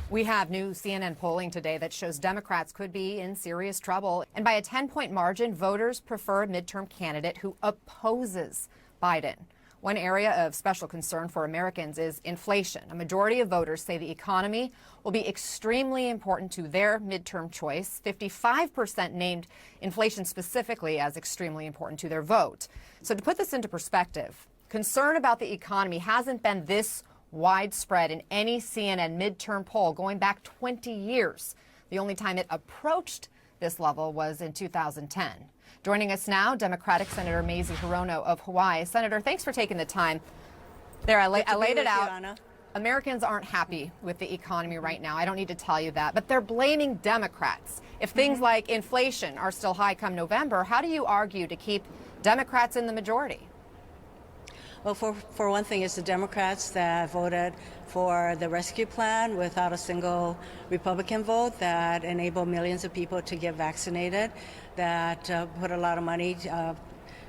We have new CNN polling today that shows Democrats could be in serious trouble. And by a 10-point margin, voters prefer a midterm candidate who opposes Biden. One area of special concern for Americans is inflation. A majority of voters say the economy will be extremely important to their midterm choice. 55% named inflation specifically as extremely important to their vote. So to put this into perspective, concern about the economy hasn't been this widespread in any CNN midterm poll going back 20 years. The only time it approached this level was in 2010. Joining us now, Democratic Senator Mazie Hirono of Hawaii. Senator, thanks for taking the time. There, I laid it out. Americans aren't happy with the economy right now. I don't need to tell you that. But they're blaming Democrats. If things like inflation are still high come November, how do you argue to keep Democrats in the majority? Well, for one thing, it's the Democrats that voted for the rescue plan without a single Republican vote that enabled millions of people to get vaccinated, that put a lot of money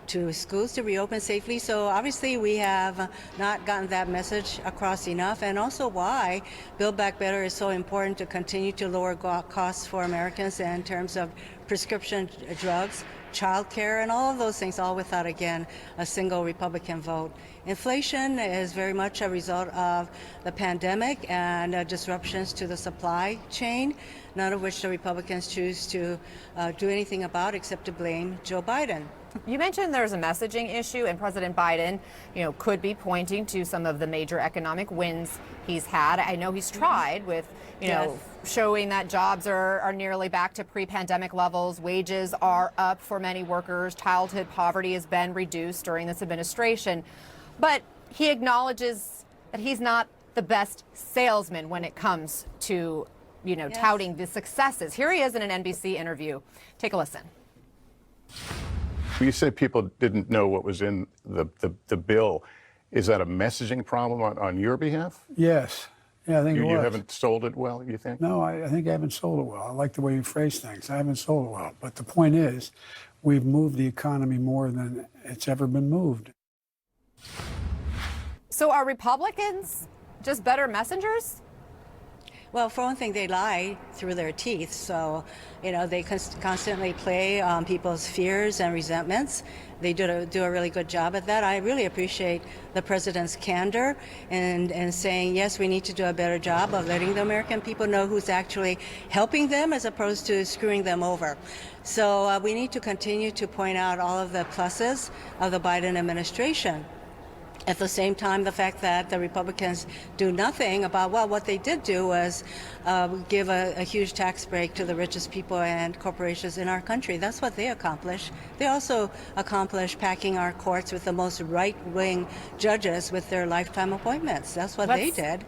to schools to reopen safely. So obviously we have not gotten that message across enough, and also why Build Back Better is so important to continue to lower costs for Americans in terms of prescription drugs, child care, and all of those things, all without, again, a single Republican vote. Inflation is very much a result of the pandemic and disruptions to the supply chain, none of which the Republicans choose to do anything about except to blame Joe Biden. You mentioned there's a messaging issue, and President Biden, could be pointing to some of the major economic wins he's had. I know he's tried with, showing that jobs are nearly back to pre-pandemic levels. Wages are up for many workers. Childhood poverty has been reduced during this administration. But he acknowledges that he's not the best salesman when it comes to, touting the successes. Here he is in an NBC interview. Take a listen. You said people didn't know what was in the bill. Is that a messaging problem on your behalf? Yes. Yeah, I think it was. You haven't sold it well, you think? No, I think I haven't sold it well. I like the way you phrase things. I haven't sold it well. But the point is, we've moved the economy more than it's ever been moved. So are Republicans just better messengers? Well, for one thing, they lie through their teeth. So, they constantly play on people's fears and resentments. They do a really good job at that. I really appreciate the president's candor and saying, yes, we need to do a better job of letting the American people know who's actually helping them as opposed to screwing them over. So we need to continue to point out all of the pluses of the Biden administration. At the same time, the fact that the Republicans do nothing about, what they did do was give a huge tax break to the richest people and corporations in our country. That's what they accomplished. They also accomplished packing our courts with the most right-wing judges with their lifetime appointments. That's what they did.